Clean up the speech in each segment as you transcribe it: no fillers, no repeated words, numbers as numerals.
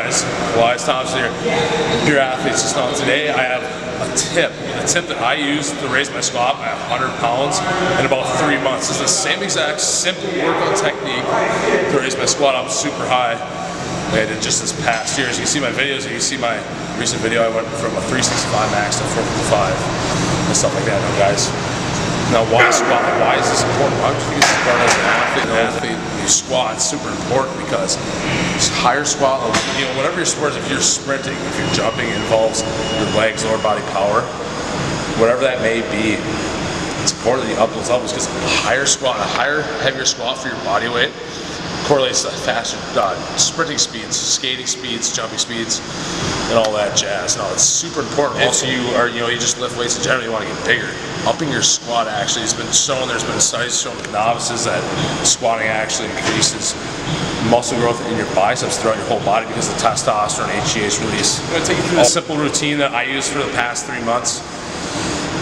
guys. Elias Thompson here. Your athletes. Just now today I have a tip that I use to raise my squat by 100 pounds in about 3 months. It's the same exact simple workout technique to raise my squat up super high. I did just this past year. As you can see my videos, you can see my recent video, I went from a 365 max to 455 and stuff like that. Now guys, now why squat? Why is this important? Why would you think it's important as an athlete? You squat, it's super important because higher squat, you know, whatever your sport is, if you're sprinting, if you're jumping, it involves your legs, lower body power, whatever that may be, it's important that you up those levels because a higher squat, a higher, heavier squat for your body weight correlates to faster sprinting speeds, skating speeds, jumping speeds, and all that jazz. Now it's super important. Also, you just lift weights in general, you want to get bigger. Upping your squat actually has been shown. There's been studies showing with novices that squatting actually increases muscle growth in your biceps throughout your whole body because of the testosterone, HGH release. I'm going to take you through a simple routine that I use for the past 3 months.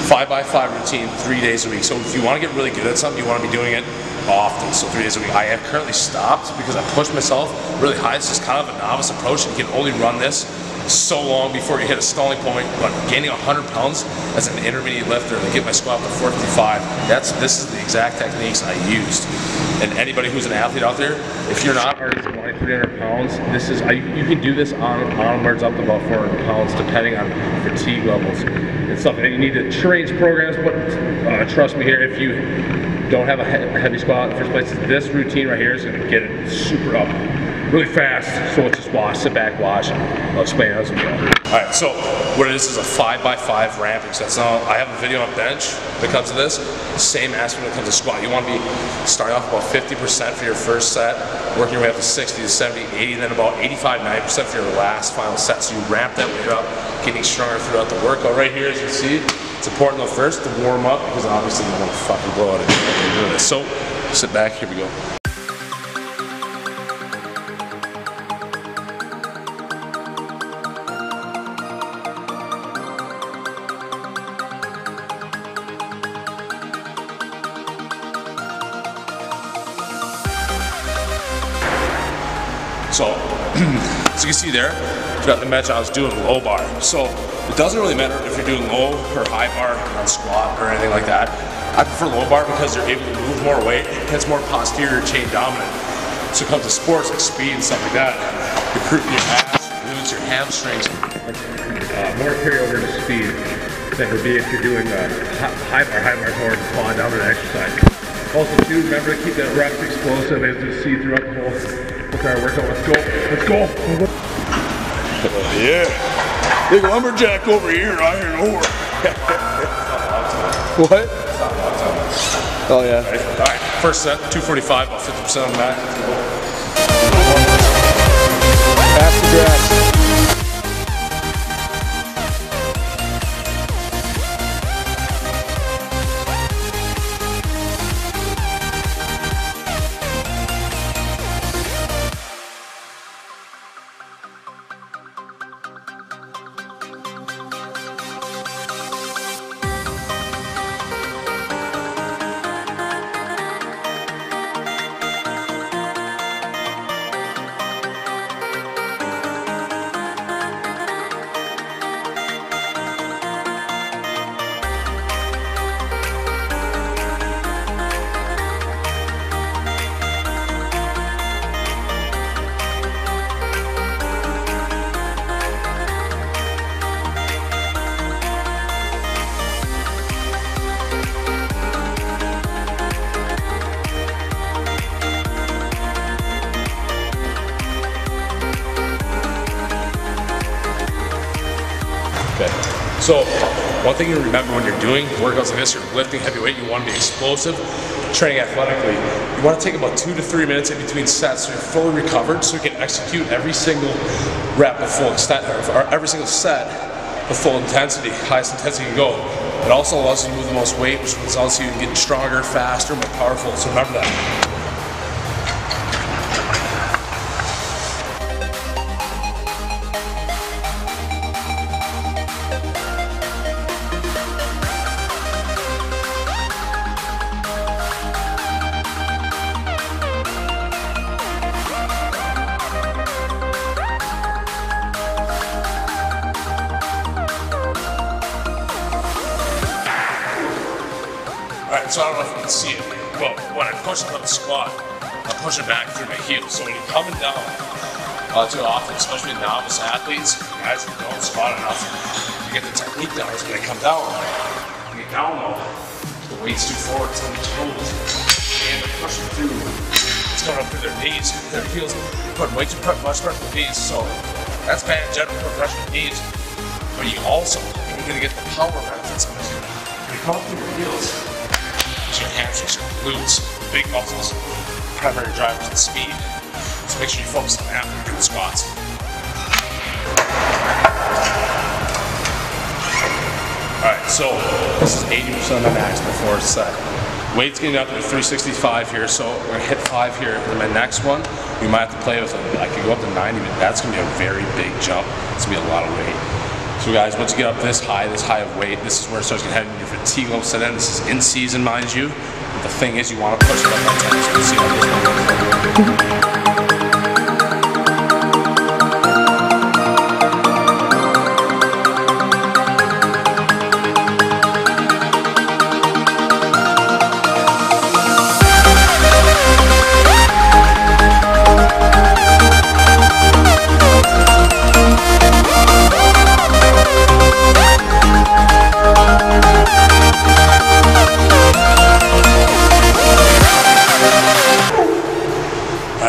5x5 routine, 3 days a week. So if you want to get really good at something, you want to be doing it often, so 3 days a week. I have currently stopped because I pushed myself really high. It's just kind of a novice approach, and you can only run this so long before you hit a stalling point. But gaining 100 pounds as an intermediate lifter to get my squat to 455, this is the exact techniques I used. And anybody who's an athlete out there, if you're not already 300 pounds, you can do this onwards up to about 400 pounds depending on fatigue levels. It's something that you need to change programs, but trust me here, if you don't have a heavy squat in the first place, this routine right here is going to get it super up really fast. So let's just watch, sit back, watch, I'll explain as we go. Alright, so what it is a 5x5 ramping set. So I have a video on bench that comes to this. Same aspect when it comes to squat. You want to be starting off about 50% for your first set, working your way up to 60 to 70, 80, and then about 85-90% for your last final set. So you ramp that weight up, getting stronger throughout the workout. Right here, as you see, it's important though first to warm up because obviously you don't want to fucking blow out doing this. So sit back, here we go. So, as you can see there, throughout the match I was doing low bar. So, it doesn't really matter if you're doing low or high bar on squat or anything like that. I prefer low bar because you're able to move more weight. It's more posterior chain dominant. So it comes to sports like speed and stuff like that. Your abs, your glutes, your hamstrings. More carryover to speed than would be if you're doing high bar. High bar is more quad dominant exercise. Also too, remember to keep that reps explosive as you see throughout the whole workout. Let's go. Let's go. Yeah. Big lumberjack over here, iron ore. What? Oh yeah. All right. First set, 245, about 50% on the back. Pass the grass. Okay, so one thing you remember when you're doing workouts like this, you're lifting heavy weight, you want to be explosive, training athletically. You want to take about 2 to 3 minutes in between sets so you're fully recovered so you can execute every single rep at full extent, or every single set with full intensity, highest intensity you can go. It also allows you to move the most weight, which results in you getting stronger, faster, more powerful, so remember that. can see it, but when I push up on the squat, I push it back through my heels. So when you're coming down too often, especially novice athletes, guys who don't squat enough, you get the technique down is when they come down. When you get down though, the weight's too forward, it's on the toes, and they're pushing through. It's going up through their knees, their heels, putting way too much pressure on the knees. So that's bad in general, put pressure on the knees. But you also, you're going to get the power benefits of it. When you come up through your heels, it's your hamstrings, your glutes, big muscles, primary drivers, and speed. So make sure you focus on that when you're doing squats. Alright, so this is 80% of my max before it's set. Weight's getting up to 365 here, so we're gonna hit 5 here. And my next one, we might have to play with it. I could go up to 90, but that's gonna be a very big jump. It's gonna be a lot of weight. So guys, once you get up this high of weight, this is where it starts getting heavy. Your fatigue level set in. This is in season, mind you. But the thing is, you want to push it up by 10. So we'll see how this one goes.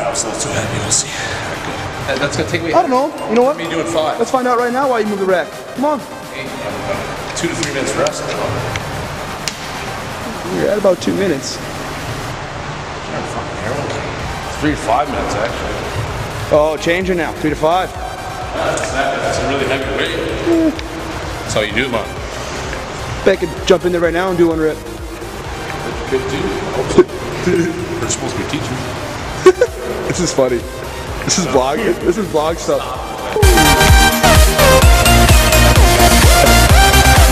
It's a little too heavy, we'll see. Right, that's gonna take me. I don't know. You know what? Me doing 5. Let's find out right now why you move the rack. Come on. 2 to 3 minutes rest. You're at about 2 minutes. 3 to 5 minutes actually. Oh, changing now. 3 to 5. That's a really heavy weight. That's how you do it, man. Bet I could jump in there right now and do one rep. Good dude. I hope so. We're supposed to be teachers. This is funny. This is vlog. This is vlog stuff.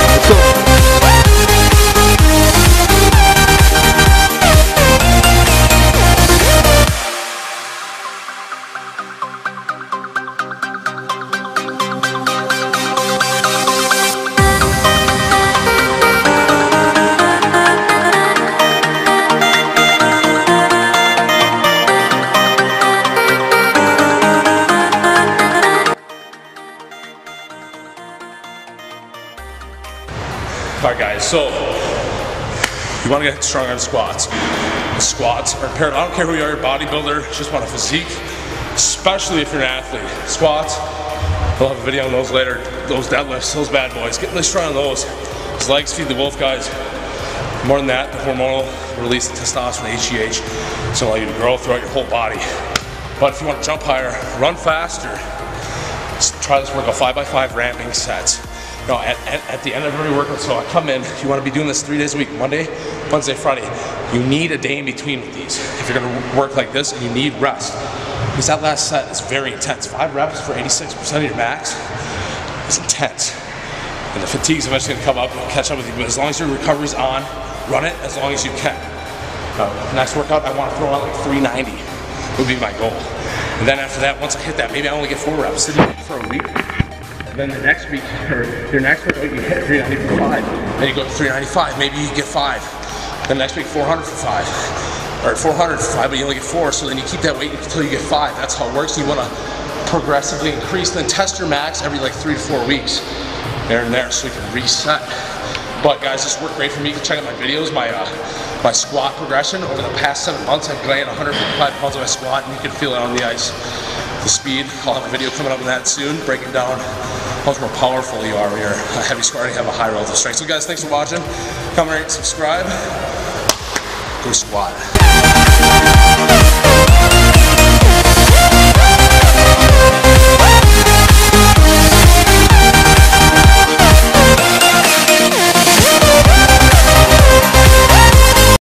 Let's go. Alright guys, so you want to get strong on squats. The squats are imperative. I don't care who you are, you're a bodybuilder, just want a physique, especially if you're an athlete. Squats, we'll have a video on those later. Those deadlifts, those bad boys, get really strong on those. His legs feed the wolf, guys. More than that, the hormonal release of testosterone, HGH, it's going to allow you to grow throughout your whole body. But if you want to jump higher, run faster, try this workout, 5x5 ramping sets. No, at the end of every workout, so I come in, you want to be doing this 3 days a week, Monday, Wednesday, Friday. You need a day in between with these. If you're going to work like this, and you need rest. Because that last set is very intense. 5 reps for 86% of your max is intense. And the fatigue's eventually going to come up and catch up with you. But as long as your recovery's on, run it as long as you can. Next workout, I want to throw out like 390 would be my goal. And then after that, once I hit that, maybe I only get 4 reps, sitting for a week. Then the next week, or your next week, you hit 390 for 5. Then you go to 395, maybe you get 5. Then next week, 400 for 5. Or 400 for 5, but you only get 4. So then you keep that weight until you get 5. That's how it works. You want to progressively increase, then test your max every like 3 to 4 weeks. There and there, so you can reset. But guys, this worked great for me. You can check out my videos, my squat progression. Over the past 7 months, I've gained 155 pounds on my squat, and you can feel it on the ice. The speed, I'll have a video coming up on that soon, breaking down how much more powerful you are when you're a heavy squatter and you have a high relative strength. So guys, thanks for watching. Comment, rate, subscribe. Go squat.